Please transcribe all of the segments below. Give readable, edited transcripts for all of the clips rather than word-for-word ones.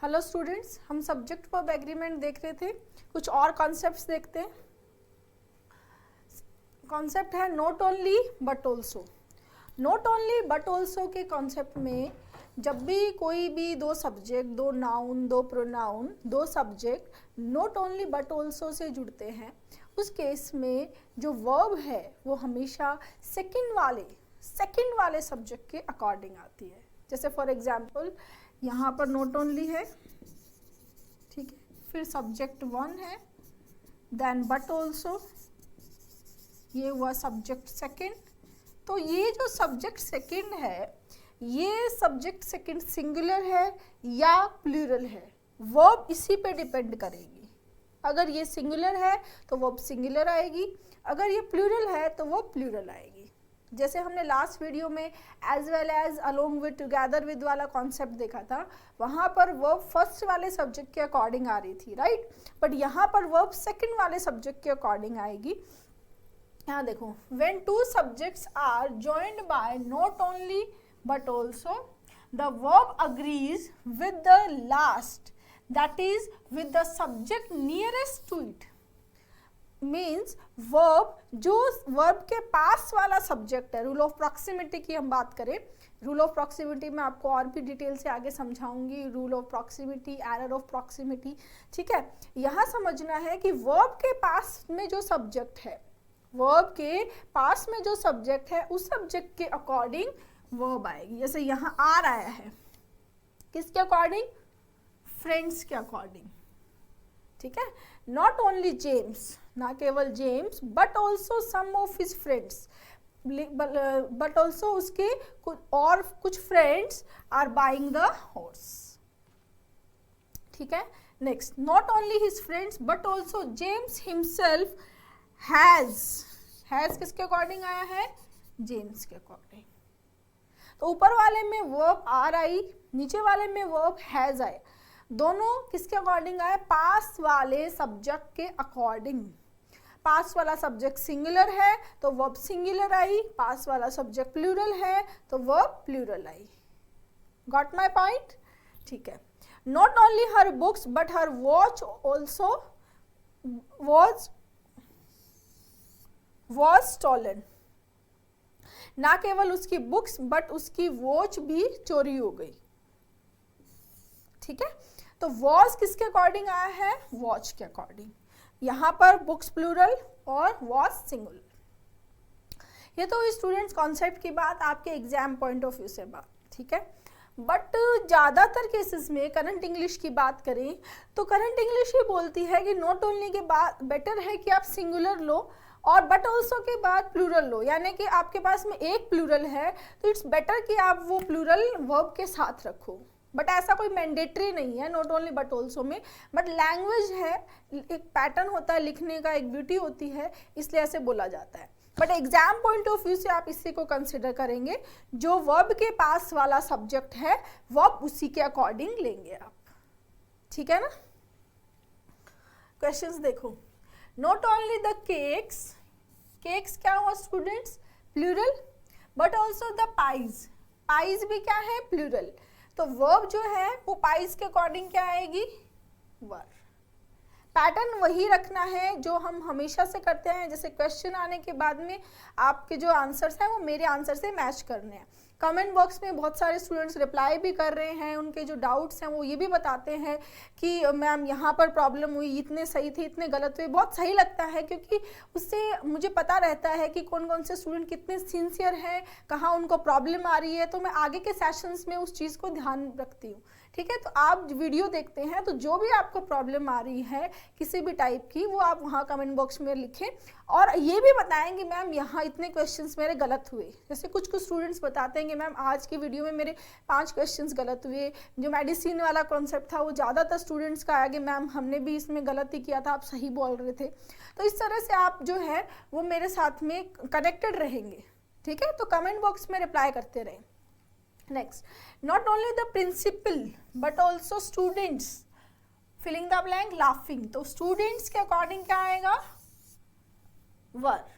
Hello students, हम subject verb agreement देख रहे थे। कुछ और कॉन्सेप्ट्स देखते हैं। कॉन्सेप्ट है not only but also. Not only but also के कॉन्सेप्ट में जब भी कोई भी दो सब्जेक्ट, दो नाउन, दो प्रोनाउन, दो subject not only but also say जुड़ते हैं, उस केस में जो वर्ब है वो हमेशा सेकंड वाले सब्जेक्ट के अकॉर्डिंग आती है। जैसे फॉर एग्जाम्पल यहाँ पर नॉट ओनली है, ठीक है, फिर सब्जेक्ट वन है, देन बट ऑल्सो, ये हुआ सब्जेक्ट सेकंड। तो ये जो सब्जेक्ट सेकंड है, ये सब्जेक्ट सेकंड सिंगुलर है या प्लूरल है, वर्ब इसी पे डिपेंड करेगी। अगर ये सिंगुलर है तो वर्ब सिंगुलर आएगी, अगर ये प्लूरल है तो वो प्लूरल आएगी। जैसे हमने लास्ट वीडियो में as well as, along with, together with वाला कॉन्सेप्ट देखा था, वहाँ पर वर्ब फर्स्ट वाले सब्जेक्ट के अकॉर्डिंग आ रही थी, राइट। बट यहाँ पर वर्ब सेकंड वाले सब्जेक्ट के अकॉर्डिंग आएगी। यहाँ देखो, when two subjects are joined by not only but also the verb agrees with the last, that is with the subject nearest to it। Means verb जो verb के पास वाला subject है, rule of proximity की हम बात करें, rule of proximity में आपको और भी डिटेल से आगे समझाऊंगी, rule of proximity, error of proximity, ठीक है। यहाँ समझना है कि वर्ब के पास में जो सब्जेक्ट है, वर्ब के पास में जो सब्जेक्ट है, उस सब्जेक्ट के अकॉर्डिंग वर्ब आएगी। जैसे यहाँ आर आया है, किसके अकॉर्डिंग? फ्रेंड्स के अकॉर्डिंग, ठीक है। नॉट ओनली जेम्स, ना केवल James, but also some of his friends, but also उसके कुछ friends are buying the horse, ठीक है। Next, not only his friends but also James himself has किसके अकॉर्डिंग आया है? जेम्स के अकॉर्डिंग। तो ऊपर वाले में वर्ब आर आई, नीचे वाले में वर्ब हैज आए, दोनों किसके अकॉर्डिंग आए? पास वाले सब्जेक्ट के अकॉर्डिंग। पास वाला सब्जेक्ट सिंगुलर है तो वर्ब सिंगुलर आई, पास वाला सब्जेक्ट प्लूरल है तो वर्ब प्लूरल आई। Got my point? ठीक है। Not only her books but her watch also was stolen। ना केवल उसकी बुक्स बट उसकी वॉच भी चोरी हो गई, ठीक है। तो वॉच किसके अकॉर्डिंग आया है? वॉच के अकॉर्डिंग। यहाँ पर बुक्स प्लूरल और वॉच सिंगुलर। ये तो स्टूडेंट्स कॉन्सेप्ट की बात, आपके एग्जाम पॉइंट ऑफ व्यू से बात, ठीक है। बट ज़्यादातर केसेस में करंट इंग्लिश की बात करें तो करंट इंग्लिश ही बोलती है कि नॉट ओनली के बाद बेटर है कि आप सिंगुलर लो और बट ऑल्सो के बाद प्लूरल लो, यानी कि आपके पास में एक प्लूरल है तो इट्स बेटर कि आप वो प्लूरल वर्ब के साथ रखो। बट ऐसा कोई मैंडेटरी नहीं है नॉट ओनली बट ऑल्सो में, बट लैंग्वेज है, एक पैटर्न होता है लिखने का, एक ब्यूटी होती है, इसलिए ऐसे बोला जाता है। But exam point of view से आप इसी को कंसिडर करेंगे, जो वर्ब के पास वाला सब्जेक्ट है वर्ब उसी के अकॉर्डिंग लेंगे आप, ठीक है ना। क्वेश्चंस देखो, not only the cakes, cakes क्या हुआ students? Plural, but also the pies, pies भी क्या है? प्लूरल। तो वर्ब जो है वो पाइज के अकॉर्डिंग क्या आएगी? वर्ब। पैटर्न वही रखना है जो हम हमेशा से करते हैं, जैसे क्वेश्चन आने के बाद में आपके जो आंसर्स हैं वो मेरे आंसर से मैच करने हैं। कमेंट बॉक्स में बहुत सारे स्टूडेंट्स रिप्लाई भी कर रहे हैं, उनके जो डाउट्स हैं वो ये भी बताते हैं कि मैम यहाँ पर प्रॉब्लम हुई, इतने सही थे, इतने गलत हुए। बहुत सही लगता है क्योंकि उससे मुझे पता रहता है कि कौन कौन से स्टूडेंट कितने सिंसियर हैं, कहाँ उनको प्रॉब्लम आ रही है, तो मैं आगे के सेशंस में उस चीज़ को ध्यान रखती हूँ, ठीक है। तो आप वीडियो देखते हैं तो जो भी आपको प्रॉब्लम आ रही है किसी भी टाइप की, वो आप वहाँ कमेंट बॉक्स में लिखें और ये भी बताएं कि मैम यहाँ इतने क्वेश्चंस मेरे गलत हुए। जैसे कुछ स्टूडेंट्स बताते हैं कि मैम आज की वीडियो में मेरे 5 क्वेश्चंस गलत हुए। जो मेडिसिन वाला कॉन्सेप्ट था वो ज़्यादातर स्टूडेंट्स का आया कि मैम हमने भी इसमें गलती किया था, आप सही बोल रहे थे। तो इस तरह से आप जो है वो मेरे साथ में कनेक्टेड रहेंगे, ठीक है। तो कमेंट बॉक्स में रिप्लाई करते रहें। Next, not only the principal but also students, filling the blank, laughing. तो स्टूडेंट्स के अकॉर्डिंग क्या आएगा? Verb.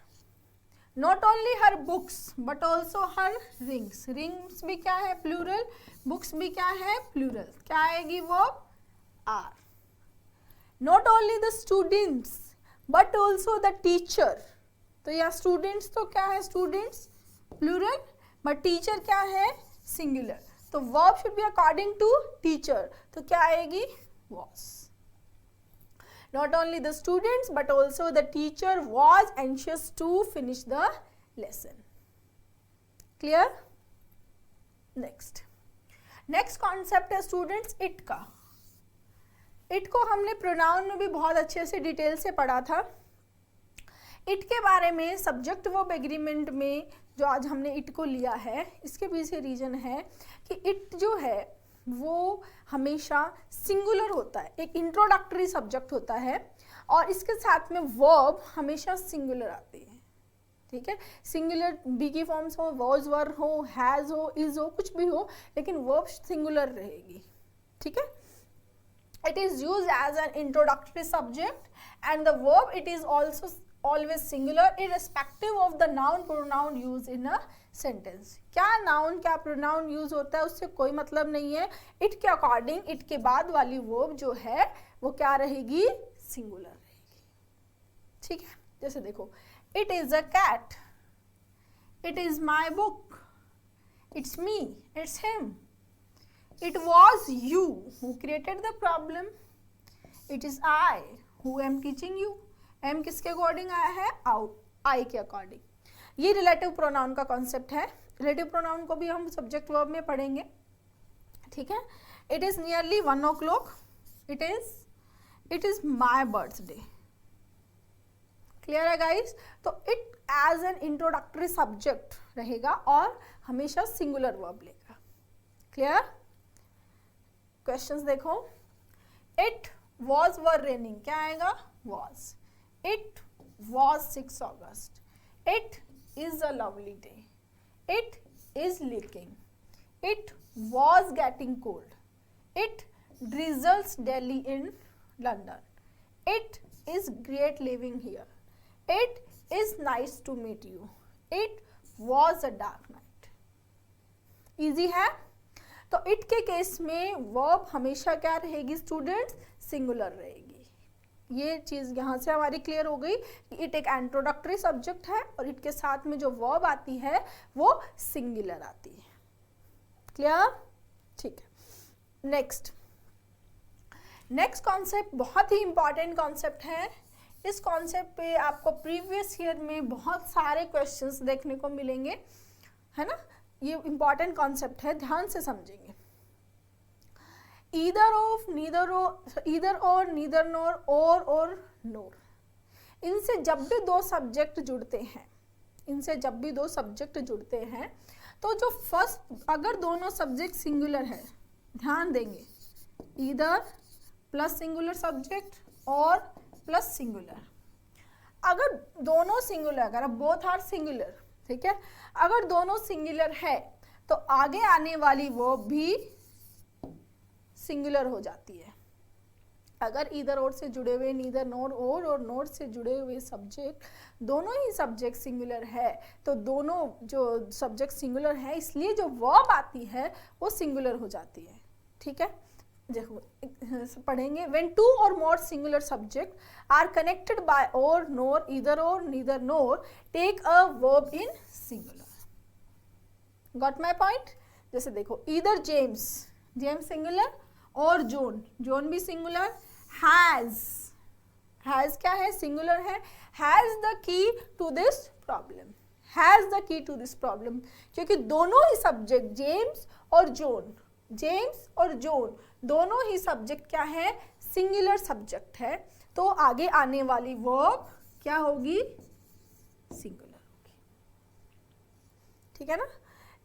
Not only her books but also her rings, rings भी क्या है? प्लूरल, बुक्स भी क्या है? प्लूरल। क्या आएगी? Verb are. Not only the students but also the teacher. तो यहाँ students तो क्या है, students plural, but teacher क्या है, singular. तो verb should be according to teacher. तो क्या आएगी, was. Not only the students but also the teacher was anxious to finish the lesson. Clear? Next concept है students it का. it को हमने pronoun में भी बहुत अच्छे से डिटेल से पढ़ा था. it के बारे में सब्जेक्ट वर्ब एग्रीमेंट में जो आज हमने it को लिया है, इसके पीछे रीजन है कि it जो है वो हमेशा सिंगुलर होता है, एक इंट्रोडक्टरी सब्जेक्ट होता है और इसके साथ में वर्ब हमेशा सिंगुलर आती है. ठीक है, सिंगुलर बी की फॉर्म्स हो, वॉज वर हो, हैज हो, इज हो, कुछ भी हो, लेकिन वर्ब सिंगुलर रहेगी. ठीक है, it is used as an introductory subject and the verb it is also always singular irrespective of the noun pronoun used in a sentence. क्या noun क्या pronoun use होता है उससे कोई मतलब नहीं है. it के अकॉर्डिंग it के बाद वाली verb जो है वो क्या रहेगी, सिंगुलर रहेगी. ठीक है, जैसे देखो it is a cat, it is my book, it's me, it's him, it was you who created the problem, it is I who am teaching you. m किसके अकॉर्डिंग आया है, I के अकॉर्डिंग. ये रिलेटिव प्रोनाउन का concept है. Relative pronoun को भी हम सब्जेक्ट वर्ब में पढ़ेंगे. ठीक है, it is nearly 1 o'clock, it is my birthday. Clear है गाइस? तो it as an introductory subject रहेगा और हमेशा सिंगुलर वर्ब लेगा. क्लियर? क्वेश्चंस देखो. इट वॉज वर रेनिंग, क्या आएगा, was. It was 6 August. It is a lovely day. It is leaking. It was getting cold. It drizzles daily in London. It is great living here. It is nice to meet you. It was a dark night. Easy है? तो it के case में verb हमेशा क्या रहेगी students, singular रहेगी. ये चीज यहाँ से हमारी क्लियर हो गई कि इट एक इंट्रोडक्टरी सब्जेक्ट है और इट के साथ में जो वर्ब आती है वो सिंगुलर आती है. क्लियर? ठीक है. नेक्स्ट कॉन्सेप्ट बहुत ही इंपॉर्टेंट कॉन्सेप्ट है. इस कॉन्सेप्ट पे आपको प्रीवियस ईयर में बहुत सारे क्वेश्चंस देखने को मिलेंगे, है ना. ये इंपॉर्टेंट कॉन्सेप्ट है, ध्यान से समझेंगे. either of, neither or, neither nor, or nor. इनसे जब भी दो सब्जेक्ट जुड़ते हैं तो जो फर्स्ट, अगर दोनों सब्जेक्ट सिंगुलर है, ध्यान देंगे, either प्लस सिंगुलर सब्जेक्ट और प्लस सिंगुलर. अगर दोनों सिंगुलर, अगर बोथ आर सिंगुलर, ठीक है, अगर दोनों सिंगुलर है तो आगे आने वाली वर्ब भी सिंगुलर हो जाती है. अगर ईदर और से जुड़े हुए, नीदर नोर और नोर से जुड़े हुए सब्जेक्ट, दोनों ही सब्जेक्ट सिंगुलर है तो दोनों जो सब्जेक्ट सिंगुलर है इसलिए जो वर्ब आती है वो सिंगुलर हो जाती है. ठीक है, देखो पढ़ेंगे. When two or more singular subject are connected by or, nor, either or, neither nor, take a verb in singular. Got my point? जैसे देखो, ईदर जेम्स सिंगुलर और जोन भी सिंगुलर. हैज क्या है, सिंगुलर है. Has the key to this problem, क्योंकि दोनों ही सब्जेक्ट जेम्स और जोन दोनों ही सब्जेक्ट क्या है, सिंगुलर सब्जेक्ट है. तो आगे आने वाली वर्ब क्या होगी, सिंगुलर होगी. ठीक है ना.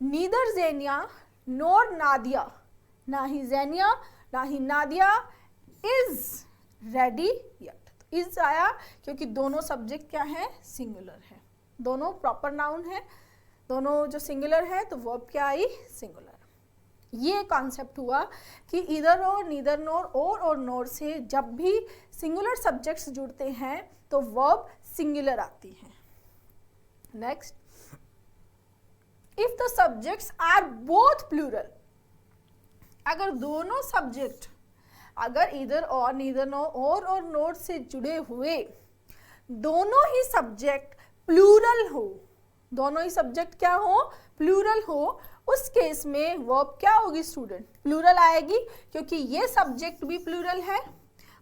नीदर जेनिया नोर नादिया, ना ही जेनिया ना ही Nadia is ready yet. Is आया क्योंकि दोनों सब्जेक्ट क्या है, सिंगुलर है, दोनों प्रॉपर नाउन है, दोनों जो सिंगुलर है तो वर्ब क्या आई, सिंगुलर. ये कॉन्सेप्ट हुआ कि ईदर और, नीदर नोर और नोर से जब भी सिंगुलर सब्जेक्ट्स जुड़ते हैं तो वर्ब सिंगुलर आती है. Next, if the subjects are both plural, अगर दोनों सब्जेक्ट अगर इधर और नीदर नोर और नोट से जुड़े हुए दोनों ही सब्जेक्ट प्लूरल हो, दोनों ही सब्जेक्ट क्या हो, प्लूरल हो, उस केस में वर्ब क्या होगी स्टूडेंट, प्लूरल आएगी, क्योंकि ये सब्जेक्ट भी प्लूरल है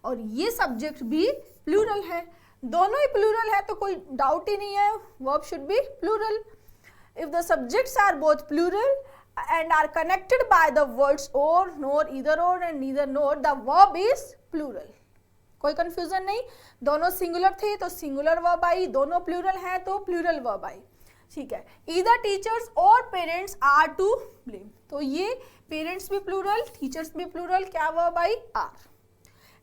और ये सब्जेक्ट भी प्लूरल है, दोनों ही प्लूरल है, तो कोई डाउट ही नहीं है, verb should be plural. If the subjects are both plural and are connected by the words or, nor, either or and neither nor, the verb is plural. कोई कंफ्यूजन नहीं, दोनों सिंगुलर थे तो सिंगुलर वर्ब आई, दोनों plural हैं तो plural verb आई. ठीक है. ईदर टीचर्स और पेरेंट्स आर टू ब्लेम, तो ये पेरेंट्स भी प्लूरल, टीचर्स भी प्लूरल, क्या वर्ब आई, are.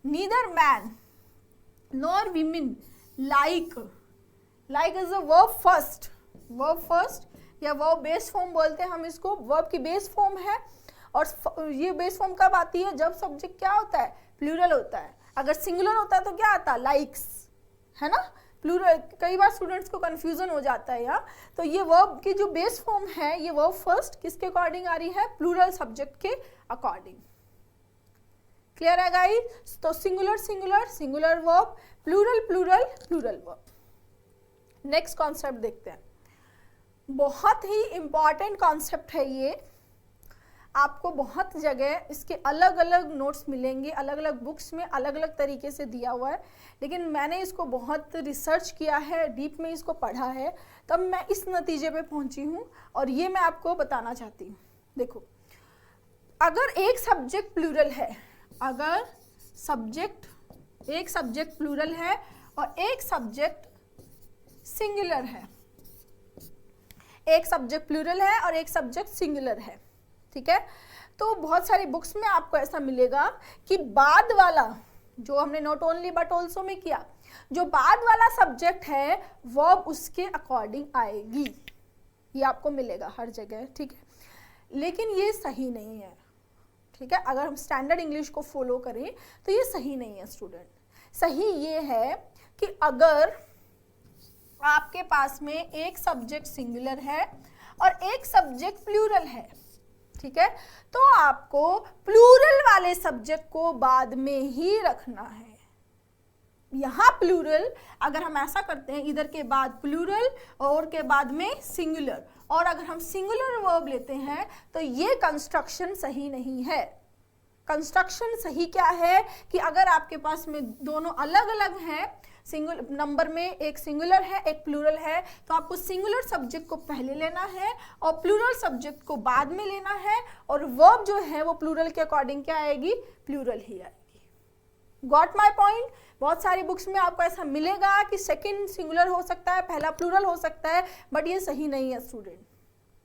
Neither man nor women like, like is a verb first, verb first या वर्ब बेस फॉर्म बोलते हैं हम इसको, वर्ब की बेस फॉर्म है. और ये बेस फॉर्म कब आती है, जब सब्जेक्ट क्या होता है, प्लूरल होता है. अगर सिंगुलर होता है तो क्या आता है, लाइक्स, है ना, प्लूरल. कई बार स्टूडेंट्स को कंफ्यूजन हो जाता है यहाँ. तो ये वर्ब की जो बेस फॉर्म है, ये वर्ब फर्स्ट किसके अकॉर्डिंग आ रही है, प्लूरल सब्जेक्ट के अकॉर्डिंग. क्लियर है गाइस. तो singular singular, singular verb, plural plural, plural verb. Next concept देखते हैं. बहुत ही इंपॉर्टेंट कॉन्सेप्ट है ये, आपको बहुत जगह इसके अलग अलग नोट्स मिलेंगे, अलग अलग बुक्स में अलग अलग तरीके से दिया हुआ है, लेकिन मैंने इसको बहुत रिसर्च किया है, डीप में इसको पढ़ा है, तब मैं इस नतीजे पे पहुंची हूँ और ये मैं आपको बताना चाहती हूँ. देखो, अगर एक सब्जेक्ट प्लूरल है, अगर सब्जेक्ट, एक सब्जेक्ट प्लूरल है और एक सब्जेक्ट सिंगुलर है, एक सब्जेक्ट प्लूरल है और एक सब्जेक्ट सिंगुलर है, ठीक है, तो बहुत सारी बुक्स में आपको ऐसा मिलेगा कि बाद वाला, जो हमने नॉट ओनली बट ऑल्सो में किया, जो बाद वाला सब्जेक्ट है वर्ब उसके अकॉर्डिंग आएगी, ये आपको मिलेगा हर जगह. ठीक है, लेकिन ये सही नहीं है. ठीक है, अगर हम स्टैंडर्ड इंग्लिश को फॉलो करें तो ये सही नहीं है स्टूडेंट. सही ये है कि अगर आपके पास में एक सब्जेक्ट सिंगुलर है और एक सब्जेक्ट प्लूरल है, ठीक है, तो आपको प्लूरल वाले सब्जेक्ट को बाद में ही रखना है. यहाँ प्लूरल, अगर हम ऐसा करते हैं, इधर के बाद प्लूरल और के बाद में सिंगुलर, और अगर हम सिंगुलर वर्ब लेते हैं तो ये कंस्ट्रक्शन सही नहीं है. कंस्ट्रक्शन सही क्या है कि अगर आपके पास में दोनों अलग अलग हैं, सिंगल नंबर में एक सिंगुलर है एक प्लूरल है, तो आपको सिंगुलर सब्जेक्ट को पहले लेना है और प्लूरल सब्जेक्ट को बाद में लेना है, और वर्ब जो है वो प्लूरल के अकॉर्डिंग क्या आएगी, प्लूरल ही आएगी. Got my point. बहुत सारी बुक्स में आपको ऐसा मिलेगा कि सेकंड सिंगुलर हो सकता है, पहला प्लूरल हो सकता है, बट ये सही नहीं है स्टूडेंट.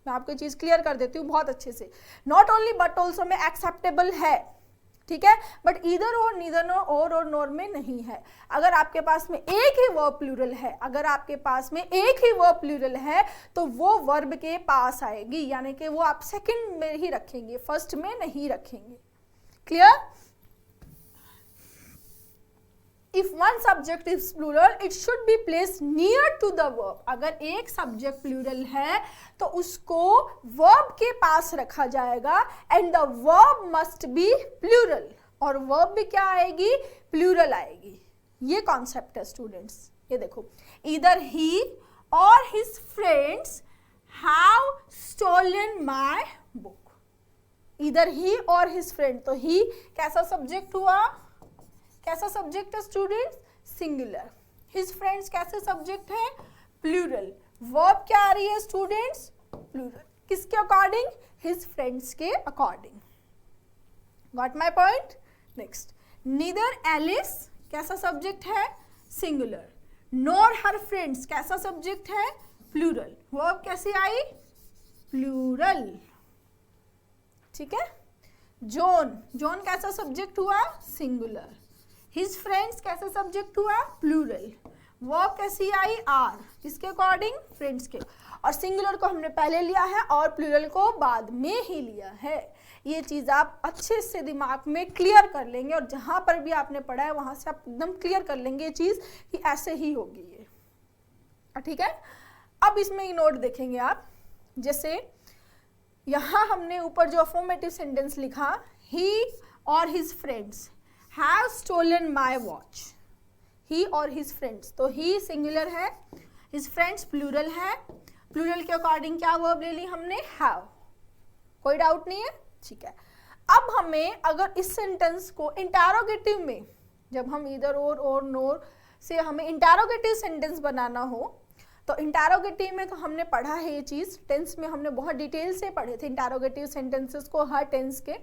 मैं आपको चीज क्लियर कर देती हूँ बहुत अच्छे से. नॉट ओनली बट ऑल्सो में एक्सेप्टेबल है, ठीक है, बट ईदर और नीदर नोर और नोर में नहीं है. अगर आपके पास में एक ही वर्ब प्लूरल है, अगर आपके पास में एक ही वर्ब प्लूरल है तो वो वर्ब के पास आएगी, यानी कि वो आप सेकंड में ही रखेंगे, फर्स्ट में नहीं रखेंगे. Clear. If one subject is plural, it should be placed near to the verb. अगर एक सब्जेक्ट प्लूरल है तो उसको वर्ब के पास रखा जाएगा, and the verb must be plural. और वर्ब भी क्या आएगी, प्लूरल आएगी. ये कॉन्सेप्ट है स्टूडेंट्स. ये देखो, either he or his friends have stolen my book. Either he or his friend, तो he कैसा सब्जेक्ट हुआ, कैसा सब्जेक्ट है स्टूडेंट्स, सिंगुलर. हिज फ्रेंड्स कैसे सब्जेक्ट है, प्लूरल. वर्ब क्या आ रही है स्टूडेंट्स, प्लूरल. किसके अकॉर्डिंग, हिज फ्रेंड्स के according. Got my point. Next, neither Alice कैसा सब्जेक्ट है, सिंगुलर. नॉर हर फ्रेंड्स कैसा सब्जेक्ट है, प्लूरल. वर्ब कैसी आई, प्लूरल. ठीक है. जॉन, जॉन कैसा सब्जेक्ट हुआ, सिंगुलर. हिज फ्रेंड्स कैसे सब्जेक्ट हुआ, प्लूरल. वर्ब कैसी आई, आर. किसके अकॉर्डिंग, फ्रेंड्स के. और सिंगुलर को हमने पहले लिया है और प्लूरल को बाद में ही लिया है. ये चीज आप अच्छे से दिमाग में क्लियर कर लेंगे और जहां पर भी आपने पढ़ा है वहां से आप एकदम क्लियर कर लेंगे ये चीज कि ऐसे ही होगी ये. ठीक है. अब इसमें एक नोट देखेंगे आप, जैसे यहां हमने ऊपर जो अफर्मेटिव सेंटेंस लिखा, ही और his friends, have stolen my watch, he और हिज फ्रेंड्स, तो ही सिंगुलर है, हिज फ्रेंड्स प्लूरल है, प्लूरल के अकॉर्डिंग क्या वर्ब ले ली हमने, हैव, कोई डाउट नहीं है, ठीक है। अब हमें अगर इस सेंटेंस को इंटरोगेटिव में, जब हम इधर और नोर से हमें इंटरोगेटिव सेंटेंस बनाना हो, तो इंटरोगेटिव में तो हमने पढ़ा है ये चीज़, टेंस में हमने बहुत डिटेल से पढ़े थे इंटरोगेटिव सेंटेंसेस को हर टेंस के।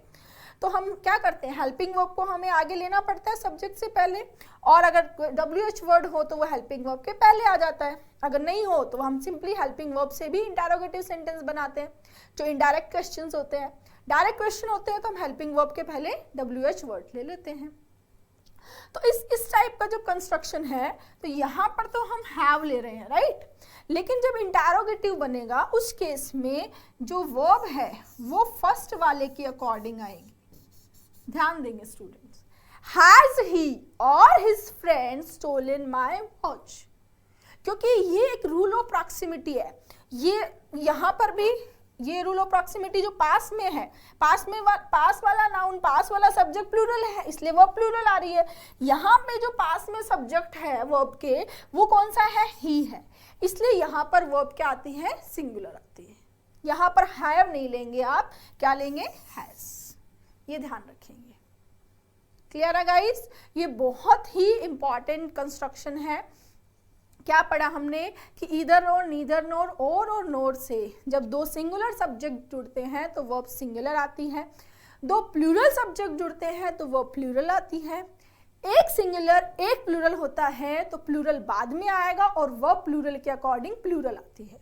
तो हम क्या करते हैं, हेल्पिंग वर्ब को हमें आगे लेना पड़ता है सब्जेक्ट से पहले, और अगर WH वर्ड हो तो वो हेल्पिंग वर्ब के पहले आ जाता है, अगर नहीं हो तो हम सिंपली हेल्पिंग वर्ब से भी इंटरोगेटिव सेंटेंस बनाते हैं। जो इनडायरेक्ट क्वेश्चंस होते हैं, डायरेक्ट क्वेश्चन होते हैं तो हम हेल्पिंग वर्ब के पहले WH वर्ड ले लेते हैं। तो इस टाइप का जो कंस्ट्रक्शन है, तो यहाँ पर तो हम हैव ले रहे हैं, राइट, लेकिन जब इंटरोगेटिव बनेगा उस केस में जो वर्ब है वो फर्स्ट वाले के अकॉर्डिंग आएगी। ध्यान देंगे स्टूडेंट्स, हैज ही और his friend stolen my watch, क्योंकि ये एक रूल ऑफ प्रॉक्सिमिटी है, ये यहाँ पर भी ये रूल ऑफ प्रॉक्सिमिटी जो पास में है, पास वाला नाउन, पास वाला सब्जेक्ट प्लूरल है, इसलिए वर्ब प्लूरल आ रही है। यहाँ पे जो पास में सब्जेक्ट है वर्ब के, वो कौन सा है, ही है, इसलिए यहाँ पर वर्ब क्या आती है, सिंगुलर आती है। यहाँ पर हैव नहीं लेंगे आप, क्या लेंगे, हैज, ये ध्यान रखेंगे। क्लियर है गाइस, ये बहुत ही इंपॉर्टेंट कंस्ट्रक्शन है। क्या पढ़ा हमने कि ईदर और, नीदर नोर, और नोर से जब दो सिंगुलर सब्जेक्ट जुड़ते हैं तो वर्ब सिंगुलर आती है, दो प्लूरल सब्जेक्ट जुड़ते हैं तो वर्ब प्लूरल आती है, एक सिंगुलर एक प्लूरल होता है तो प्लूरल बाद में आएगा और वर्ब प्लूरल के अकॉर्डिंग प्लूरल आती है।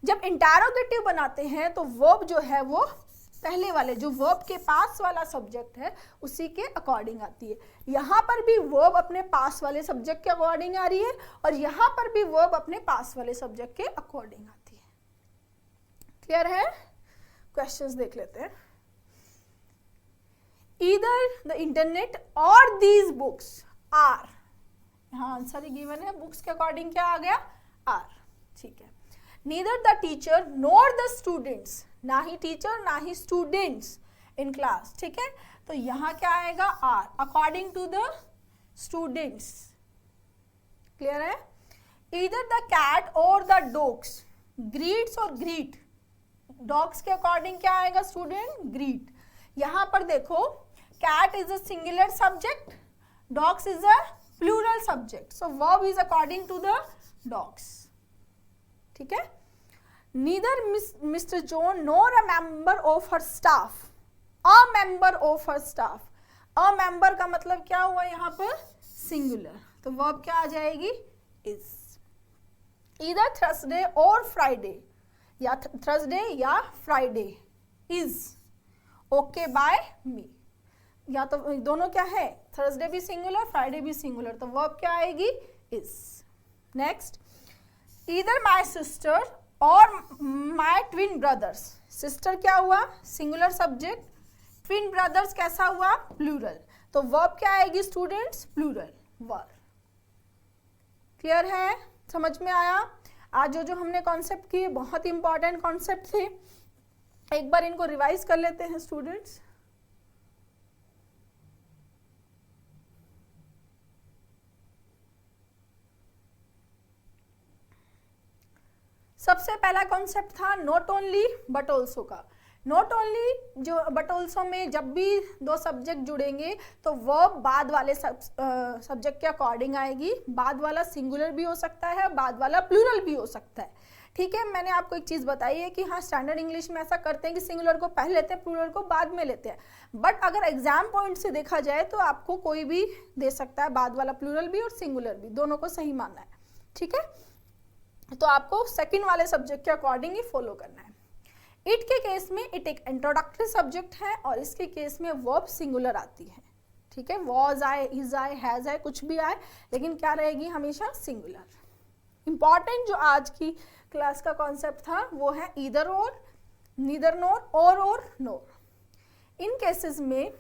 जब इंटरोगेटिव बनाते हैं तो वर्ब जो है वो पहले वाले जो वर्ब के पास वाला सब्जेक्ट है उसी के अकॉर्डिंग आती है। यहाँ पर भी वर्ब अपने पास वाले सब्जेक्ट के अकॉर्डिंग आ रही है और यहाँ पर भी वर्ब अपने पास वाले सब्जेक्ट के अकॉर्डिंग आती है। क्लियर है? क्वेश्चंस देख लेते हैं। ईदर द इंटरनेट और दीज बुक्स आर, यहाँ आंसर ही गिवन है, बुक्स के अकॉर्डिंग क्या आ गया, आर, ठीक है। Neither the teacher nor the students, ना ही टीचर ना ही स्टूडेंट्स इन क्लास, ठीक है, तो यहाँ क्या आएगा, are, according to the students. Clear है? ईदर द कैट और द डॉग्स, ग्रीट्स और ग्रीट, डॉग्स के अकॉर्डिंग क्या आएगा स्टूडेंट, ग्रीट। यहाँ पर देखो cat is a singular subject, dogs is a plural subject, so verb is according to the dogs, ठीक है। Neither Mr. John nor a member of her staff, a member of her staff, a member का मतलब क्या हुआ यहाँ पर, singular, तो verb क्या आ जाएगी, is। Either Thursday और Friday, या Thursday या Friday is okay by me, या तो दोनों क्या है, Thursday भी सिंगुलर Friday भी सिंगुलर, तो वर्ब क्या आएगी, is। Next, either my sister और माई ट्विन ब्रदर्स, सिस्टर क्या हुआ, सिंगुलर सब्जेक्ट, ट्विन ब्रदर्स कैसा हुआ, प्लूरल, तो वर्ब क्या आएगी स्टूडेंट्स, प्लूरल वर्ब। क्लियर है? समझ में आया? आज जो हमने कॉन्सेप्ट किए बहुत इंपॉर्टेंट कॉन्सेप्ट थे, एक बार इनको रिवाइज कर लेते हैं स्टूडेंट्स। सबसे पहला कॉन्सेप्ट था नॉट ओनली बट ऑल्सो का। नॉट ओनली जो बट ऑल्सो में जब भी दो सब्जेक्ट जुड़ेंगे तो वर्ब बाद वाले सब्जेक्ट के अकॉर्डिंग आएगी, बाद वाला सिंगुलर भी हो सकता है, बाद वाला प्लूरल भी हो सकता है, ठीक है। मैंने आपको एक चीज़ बताई है कि हाँ स्टैंडर्ड इंग्लिश में ऐसा करते हैं कि सिंगुलर को पहले लेते हैं, प्लूरल को बाद में लेते हैं, बट अगर एग्जाम पॉइंट से देखा जाए तो आपको कोई भी दे सकता है, बाद वाला प्लूरल भी और सिंगुलर भी, दोनों को सही मानना है, ठीक है। तो आपको सेकंड वाले सब्जेक्ट के अकॉर्डिंग ही फॉलो करना है। इट के केस में इट एक इंट्रोडक्टरी सब्जेक्ट है और इसके केस में वर्ब सिंगुलर आती है, ठीक है। वॉज आए, इज आए, हैज आए, कुछ भी आए, लेकिन क्या रहेगी हमेशा सिंगुलर। इंपॉर्टेंट जो आज की क्लास का कॉन्सेप्ट था वो है ईदर और, नीदर नोर, और नोर। इन केसेस में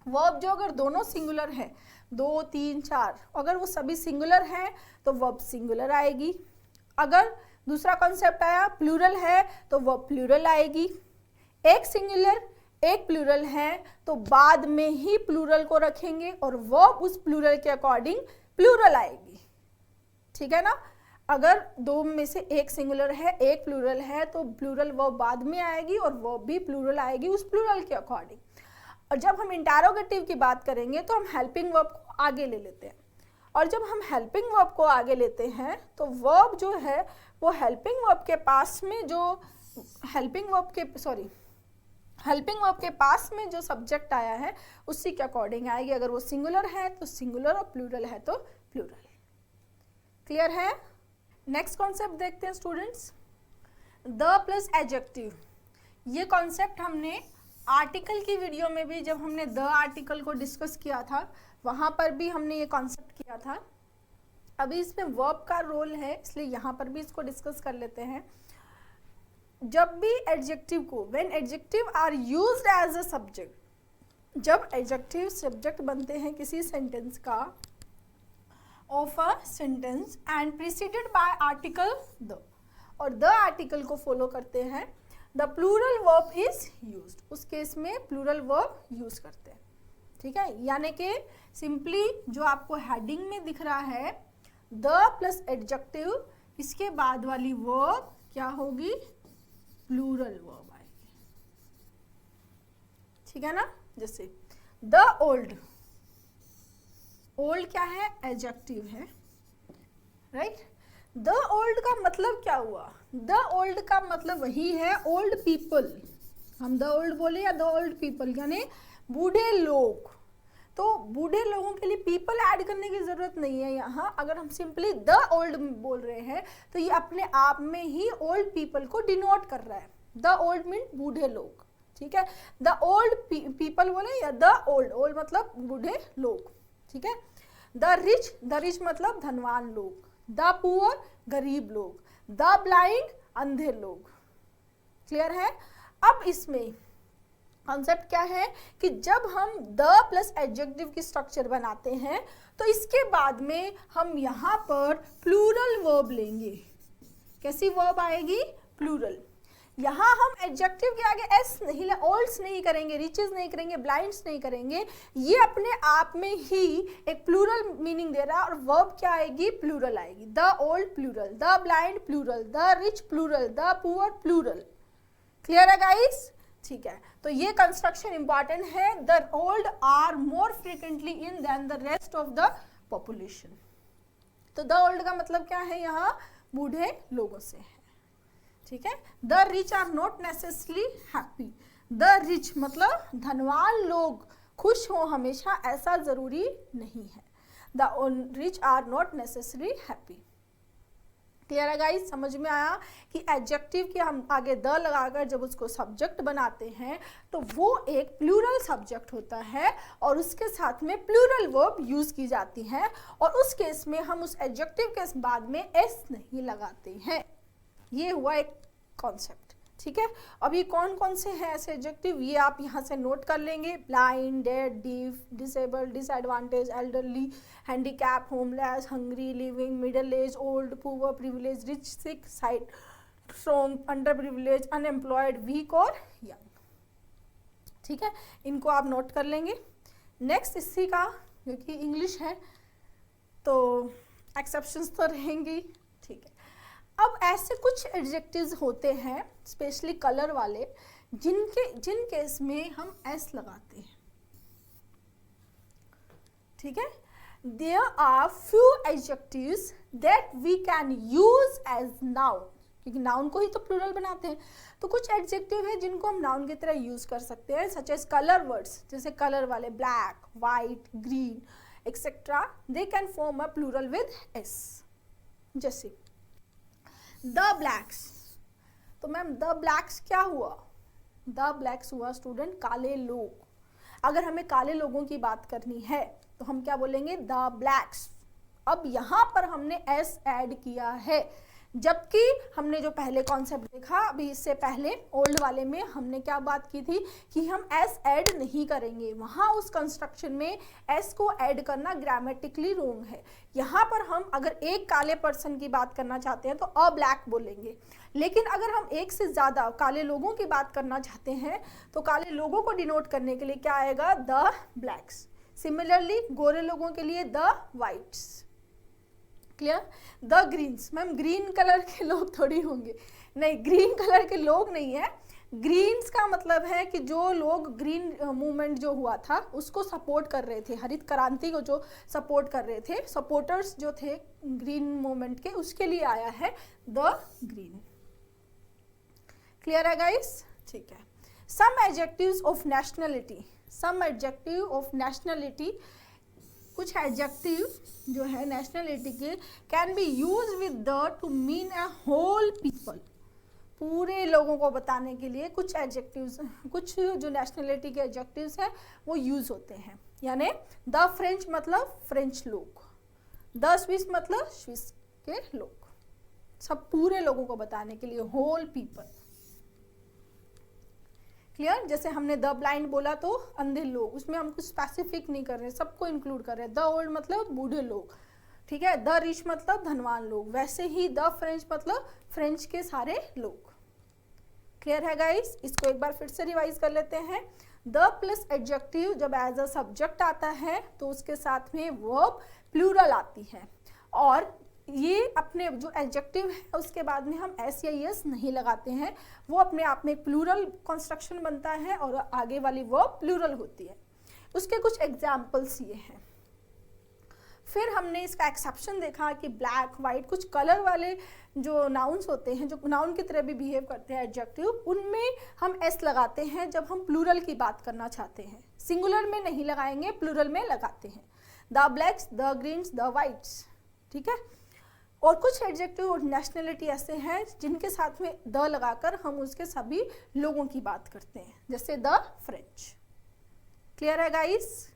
वर्ब जो अगर दोनों सिंगुलर है, 2, 3, 4, अगर वो सभी सिंगुलर हैं तो वर्ब सिंगुलर आएगी। अगर दूसरा कॉन्सेप्ट आया प्लूरल है तो वर्ब प्लूरल आएगी। एक सिंगुलर एक प्लूरल है तो बाद में ही प्लूरल को रखेंगे और वर्ब उस प्लूरल के अकॉर्डिंग प्लूरल आएगी, ठीक है ना। अगर दो में से एक सिंगुलर है एक प्लूरल है तो प्लूरल वर्ब बाद में आएगी और वर्ब भी प्लूरल आएगी उस प्लूरल के अकॉर्डिंग। और जब हम इंटरोगेटिव की बात करेंगे तो हम हेल्पिंग वर्ब को आगे ले लेते हैं, और जब हम हेल्पिंग वर्ब को आगे लेते हैं तो वर्ब जो है वो हेल्पिंग वर्ब के पास में जो हेल्पिंग वर्ब के पास में जो सब्जेक्ट आया है उसी के अकॉर्डिंग आएगी। अगर वो सिंगुलर है तो सिंगुलर और प्लूरल है तो प्लूरल। क्लियर है। नेक्स्ट कॉन्सेप्ट देखते हैं स्टूडेंट्स, द प्लस एडजेक्टिव। ये कॉन्सेप्ट हमने आर्टिकल की वीडियो में भी, जब हमने द आर्टिकल को डिस्कस किया था वहां पर भी हमने ये कॉन्सेप्ट किया था। अभी इसमें वर्ब का रोल है इसलिए यहाँ पर भी इसको डिस्कस कर लेते हैं। जब भी एडजेक्टिव को, when adjective are used as a subject, जब एडजेक्टिव सब्जेक्ट बनते हैं किसी सेंटेंस का, of a sentence and preceded by article the, और द आर्टिकल को फॉलो करते हैं, the plural verb is used, उस केस में प्लूरल वर्ब यूज करते हैं, ठीक है। यानी कि सिंपली जो आपको हेडिंग में दिख रहा है द प्लस एडजेक्टिव, इसके बाद वाली वर्ब क्या होगी, प्लूरल वर्ब आएगी, ठीक है ना। जैसे द ओल्ड, ओल्ड क्या है, एडजेक्टिव है, राइट। द ओल्ड का मतलब क्या हुआ, द ओल्ड का मतलब वही है ओल्ड पीपल, हम द ओल्ड बोले या द ओल्ड पीपल यानी बूढ़े लोग। तो बूढ़े लोगों के लिए पीपल ऐड करने की जरूरत नहीं है यहाँ। अगर हम सिंपली द ओल्ड बोल रहे हैं तो ये अपने आप में ही ओल्ड पीपल को डिनोट कर रहा है। द ओल्ड मीन बूढ़े लोग, ठीक है। द ओल्ड पीपल बोले या द ओल्ड, ओल्ड मतलब बूढ़े लोग, ठीक है। द रिच मतलब धनवान लोग, द पुअर गरीब लोग, द ब्लाइंड अंधे लोग। क्लियर है। अब इसमें कॉन्सेप्ट क्या है कि जब हम द प्लस एडजेक्टिव की स्ट्रक्चर बनाते हैं तो इसके बाद में हम यहाँ पर प्लूरल वर्ब लेंगे। कैसी वर्ब आएगी, प्लूरल। यहाँ हम एडजेक्टिव के आगे एस नहीं, ओल्ड्स नहीं करेंगे, रिचेस नहीं करेंगे, ब्लाइंड्स नहीं करेंगे। ये अपने आप में ही एक प्लूरल मीनिंग दे रहा है और वर्ब क्या आएगी, प्लूरल आएगी। The old plural, the blind plural, the rich plural, the poor plural. Clear है गाइस, ठीक है। तो ये कंस्ट्रक्शन इंपॉर्टेंट है। The old are more frequently in than the rest of the population. तो द ओल्ड का मतलब क्या है, यहाँ बूढ़े लोगों से है, ठीक है। The rich are not necessarily happy, the rich मतलब धनवान लोग खुश हो हमेशा, ऐसा जरूरी नहीं है। The rich are not necessarily happy. Clear है गाइस, समझ में आया कि एडजेक्टिव के हम आगे द लगाकर जब उसको सब्जेक्ट बनाते हैं तो वो एक प्लूरल सब्जेक्ट होता है और उसके साथ में प्लूरल वर्ब यूज की जाती है, और उस केस में हम उस एडजेक्टिव के बाद में एस नहीं लगाते हैं। ये हुआ एक कॉन्सेप्ट, ठीक है। अभी कौन कौन से हैं ऐसे एडजेक्टिव, ये आप यहाँ से नोट कर लेंगे। Blind, dead, deaf, disabled, disadvantage, elderly, handicap, homeless, hungry, living, middle age, old, poor, privilege, rich, sick, side strong, under privilege, unemployed, weak और यंग, ठीक है। इनको आप नोट कर लेंगे। नेक्स्ट इसी का, क्योंकि इंग्लिश है तो एक्सेप्शंस तो रहेंगी, ठीक है। अब ऐसे कुछ एडजेक्टिव्स होते हैं स्पेशली कलर वाले जिन केस में हम एस लगाते हैं, ठीक है। There are few adjectives that we can use as noun, क्योंकि नाउन को ही तो प्लूरल बनाते हैं। तो कुछ एडजेक्टिव है जिनको हम नाउन की तरह यूज कर सकते हैं, सच एज कलर वर्ड्स, जैसे कलर वाले black, white, green etcetera, they can form a plural with s. जैसे द ब्लैक्स, तो मैम द ब्लैक्स क्या हुआ, द ब्लैक्स हुआ स्टूडेंट काले लोग। अगर हमें काले लोगों की बात करनी है तो हम क्या बोलेंगे, द ब्लैक्स। अब यहाँ पर हमने एस ऐड किया है, जबकि हमने जो पहले कॉन्सेप्ट देखा अभी इससे पहले ओल्ड वाले में हमने क्या बात की थी कि हम एस ऐड नहीं करेंगे, वहाँ उस कंस्ट्रक्शन में एस को ऐड करना ग्रामेटिकली रॉन्ग है। यहाँ पर हम अगर एक काले पर्सन की बात करना चाहते हैं तो अ ब्लैक बोलेंगे, लेकिन अगर हम एक से ज़्यादा काले लोगों की बात करना चाहते हैं तो काले लोगों को डिनोट करने के लिए क्या आएगा, द ब्लैक्स। सिमिलरली गोरे लोगों के लिए the whites. Clear? The greens, ma'am green colour के लोग थोड़ी होंगे, नहीं ग्रीन कलर के लोग नहीं है, ग्रीन्स का मतलब है कि जो लोग ग्रीन मूवमेंट जो हुआ था उसको सपोर्ट कर रहे थे, हरित क्रांति को जो सपोर्ट कर रहे थे, सपोर्टर्स जो थे ग्रीन मूवमेंट के, उसके लिए आया है द ग्रीन। क्लियर है गाइस? ठीक है। Some adjectives of nationality, some adjective of nationality, कुछ एडजेक्टिव जो है नेशनलिटी के can be use with the to mean a whole people, पूरे लोगों को बताने के लिए कुछ एडजेक्टिव्स, कुछ जो नेशनलिटी के एडजेक्टिव्स हैं वो यूज होते हैं। यानी द फ्रेंच मतलब फ्रेंच लोग, द स्विस मतलब स्विस के लोग, सब पूरे लोगों को बताने के लिए, होल पीपल। क्लियर? जैसे हमने द ब्लाइंड बोला तो अंधे लोग, उसमें हम कुछ स्पेसिफिक नहीं कर रहे, सबको इंक्लूड कर रहे हैं। द ओल्ड मतलब बूढ़े लोग, ठीक है। द रिच मतलब धनवान लोग, वैसे ही द फ्रेंच मतलब फ्रेंच के सारे लोग। क्लियर है गाइस? इसको एक बार फिर से रिवाइज कर लेते हैं। द प्लस एडजेक्टिव जब एज अ सब्जेक्ट आता है तो उसके साथ में वर्ब प्लूरल आती है, और ये अपने जो एडजेक्टिव है उसके बाद में हम एस या एस नहीं लगाते हैं, वो अपने आप में एक प्लूरल कंस्ट्रक्शन बनता है और आगे वाली वर्ब प्लूरल होती है। उसके कुछ एग्जाम्पल्स ये हैं। फिर हमने इसका एक्सेप्शन देखा कि ब्लैक, वाइट, कुछ कलर वाले जो नाउन्स होते हैं, जो नाउन की तरह भी बिहेव करते हैं एडजेक्टिव, उनमें हम एस लगाते हैं जब हम प्लूरल की बात करना चाहते हैं। सिंगुलर में नहीं लगाएंगे, प्लूरल में लगाते हैं। The blacks, the greens, the whites, ठीक है। और कुछ एडजेक्टिव और नेशनलिटी ऐसे हैं जिनके साथ में द लगाकर हम उसके सभी लोगों की बात करते हैं, जैसे द फ्रेंच। क्लियर है गाइस?